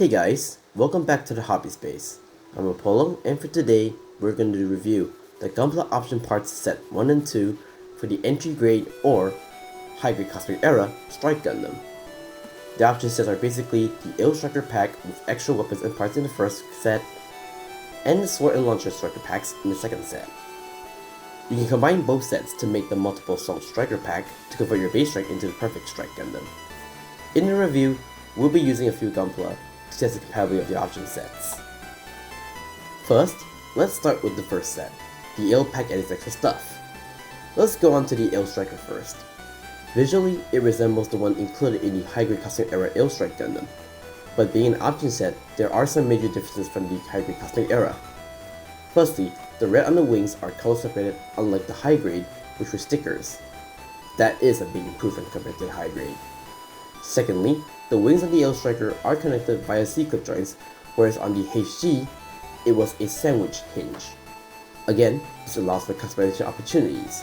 Hey guys, welcome back to the Hobby Space. I'm Apollo, and for today, we're going to review the Gunpla option parts set 1 and 2 for the entry grade or high grade cosmic era Strike Gundam. The option sets are basically the Aile Striker pack with extra weapons and parts in the first set, and the Sword and Launcher Striker packs in the second set. You can combine both sets to make the multiple Assault Striker pack to convert your base strike into the perfect Strike Gundam. In the review, we'll be using a few Gunpla to test the compatibility of the option sets. First, let's start with the first set, the Aile pack and its extra stuff. Let's go on to the Aile Striker first. Visually, it resembles the one included in the high-grade Cosmic Era Aile Strike Gundam, but being an option set, there are some major differences from the high-grade Cosmic Era. Firstly, the red on the wings are color separated, unlike the high grade, which were stickers. That is a big improvement compared to the high grade. Secondly, the wings of the Aile Striker are connected via C-clip joints, whereas on the HG, it was a sandwich hinge. Again, this allows for customization opportunities.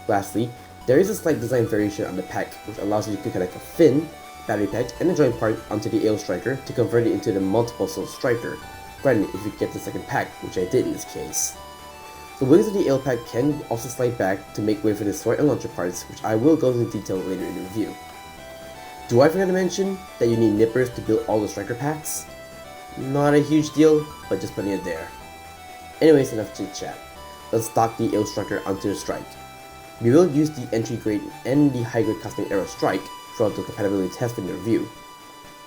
Lastly, there is a slight design variation on the pack, which allows you to connect a fin, battery pack, and a joint part onto the Aile Striker to convert it into the multiple Assault Striker, granted if you get the second pack, which I did in this case. The wings of the Aile pack can also slide back to make way for the Sword and Launcher parts, which I will go into detail later in the review. Do I forget to mention that you need nippers to build all the Striker packs? Not a huge deal, but just putting it there. Anyways, enough chit chat. Let's dock the Aile Striker onto the Strike. We will use the entry grade and the high grade Cosmic Era Strike throughout the compatibility test in the review.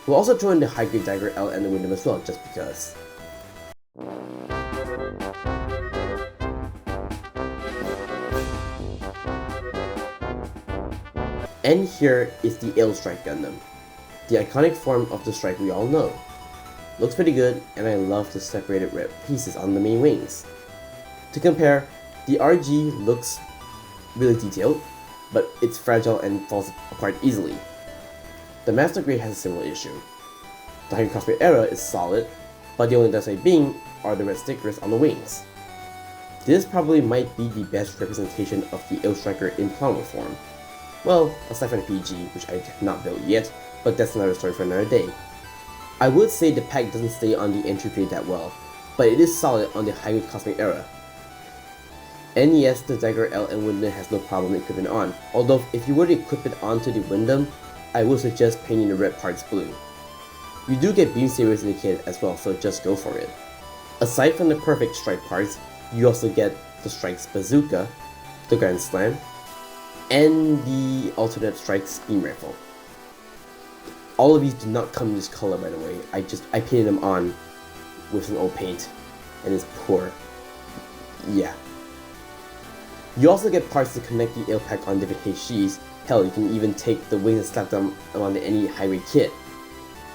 We'll also throw in the high grade Dagger L and the Windham as well, just because. And here is the Aile Strike Gundam, the iconic form of the Strike we all know. Looks pretty good, and I love the separated red pieces on the main wings. To compare, the RG looks really detailed, but it's fragile and falls apart easily. The Master Grade has a similar issue. The High Cosmic Era is solid, but the only downside being are the red stickers on the wings. This probably might be the best representation of the Aile Striker in polymer form. Well, aside from the PG, which I have not built yet, but that's another story for another day. I would say the pack doesn't stay on the entry grade that well, but it is solid on the high grade Cosmic Era. And yes, the Dagger L and Windham has no problem equipping it on, although if you were to equip it onto the Windham, I would suggest painting the red parts blue. You do get beam sabers in the kit as well, so just go for it. Aside from the perfect Strike parts, you also get the Strike's Bazooka, the Grand Slam, and the alternate Strike's beam rifle. All of these do not come in this color, by the way. I painted them on with some old paint, and it's poor. Yeah. You also get parts to connect the Aile pack on different HGs. Hell, you can even take the wings and slap them onto any high-grade kit.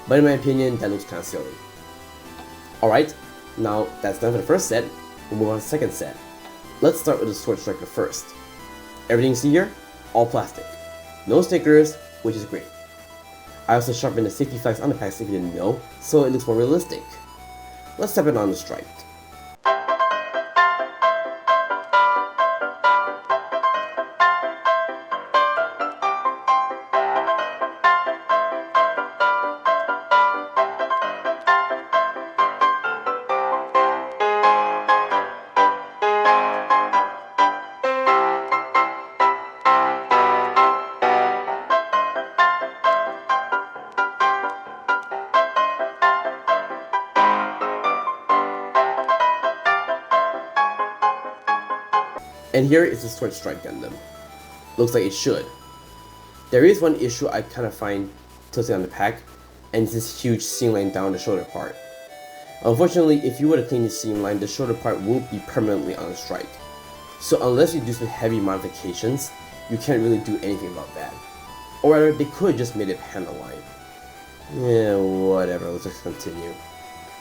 But in my opinion, that looks kinda silly. Alright, now that's done for the first set, we'll move on to the second set. Let's start with the Sword Striker first. Everything you see here, all plastic. No stickers, which is great. I also sharpened the safety flags on the packs if you didn't know, so it looks more realistic. Let's step it on the Strike. And here is the Sword Strike Gundam. Looks like it should. There is one issue I kind of find tilting on the pack, and it's this huge seam line down the shoulder part. Unfortunately, if you were to clean the seam line, the shoulder part will be permanently on the Strike. So unless you do some heavy modifications, you can't really do anything about that. Or rather, they could just made it panel line. Yeah, whatever, let's just continue.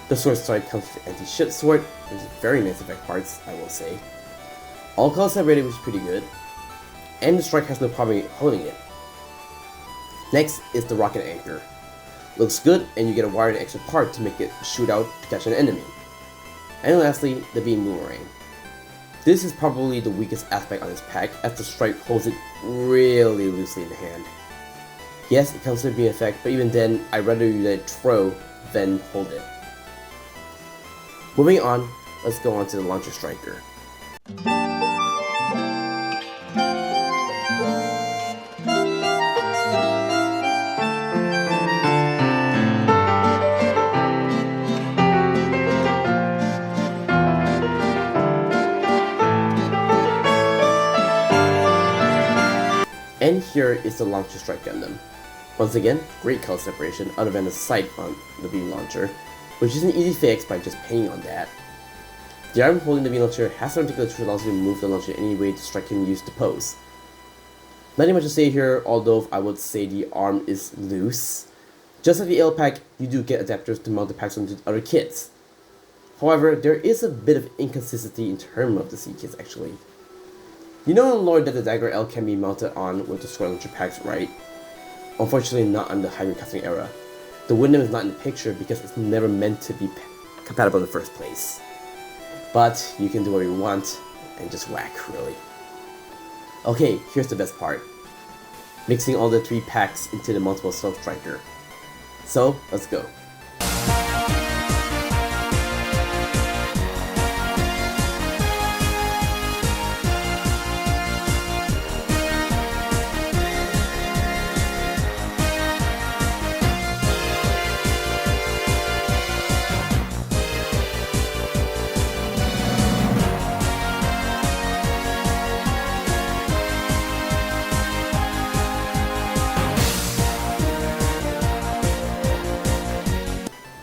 The Sword Strike comes with anti-ship sword, which is very nice effect parts, I will say. All colors separated, which is pretty good, and the Strike has no problem holding it. Next is the Rocket Anchor. Looks good, and you get a wired extra part to make it shoot out to catch an enemy. And lastly, the Beam Boomerang. This is probably the weakest aspect on this pack, as the Strike holds it really loosely in the hand. Yes, it comes with a beam effect, but even then, I'd rather you let it throw then hold it. Moving on, let's go on to the Launcher Striker. And here is the Launcher Strike Gundam. Once again, great color separation other than the sight on the beam launcher, which is an easy fix by just painting on that. The arm holding the beam launcher has some articulature which allows you to move the launcher any way the strike can use to pose. Nothing much to say here, although I would say the arm is loose. Just like the Aile pack, you do get adapters to mount the packs onto other kits. However, there is a bit of inconsistency in terms of the C kits actually. You know in lore that the Dagger L can be mounted on with the Square Launcher packs, right? Unfortunately not on the hybrid custom era. The Windham is not in the picture because it's never meant to be compatible in the first place. But you can do what you want and just whack, really. Okay, here's the best part. Mixing all the 3 packs into the multiple Stealth Striker. So, let's go.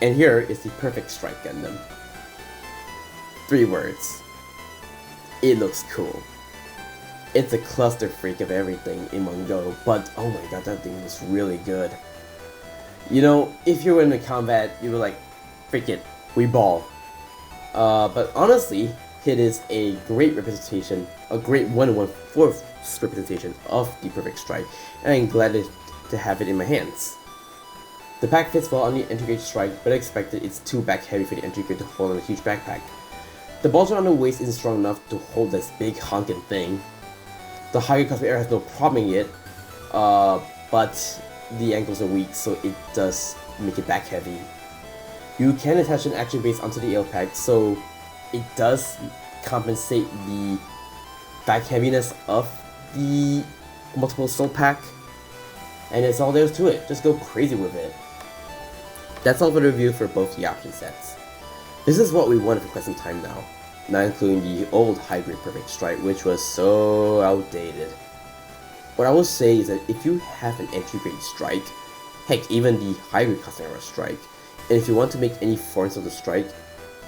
And here is the perfect strike Gundam. 3 words. It looks cool. It's a cluster freak of everything in one go, but oh my god, that thing looks really good. You know, if you were in the combat, you were like, freak it, we ball. But honestly, it is a great representation, a great 1/4 representation of the perfect strike, and I'm glad to have it in my hands. The pack fits well on the entry grade strike, but I expected it's too back heavy for the entry grade to hold on a huge backpack. The bulge on the waist isn't strong enough to hold this big honking thing. The higher cosmic air has no problem yet, but the ankles are weak, so it does make it back heavy. You can attach an action base onto the Aile pack, so it does compensate the back heaviness of the multiple soul pack, and that's all there is to it. Just go crazy with it. That's all for the review for both the option sets. This is what we wanted for quite some time now, not including the old hybrid perfect strike, which was so outdated. What I will say is that if you have an entry grade strike, heck, even the hybrid custom era strike, and if you want to make any forms of the strike,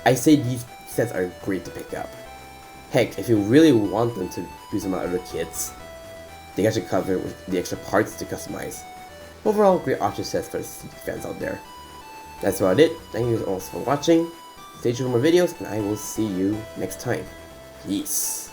I say these sets are great to pick up. Heck, if you really want them to use them on other kits, they got you covered with the extra parts to customize. Overall, great option sets for the fans out there. That's about it. Thank you all for watching. Stay tuned for more videos, and I will see you next time. Peace.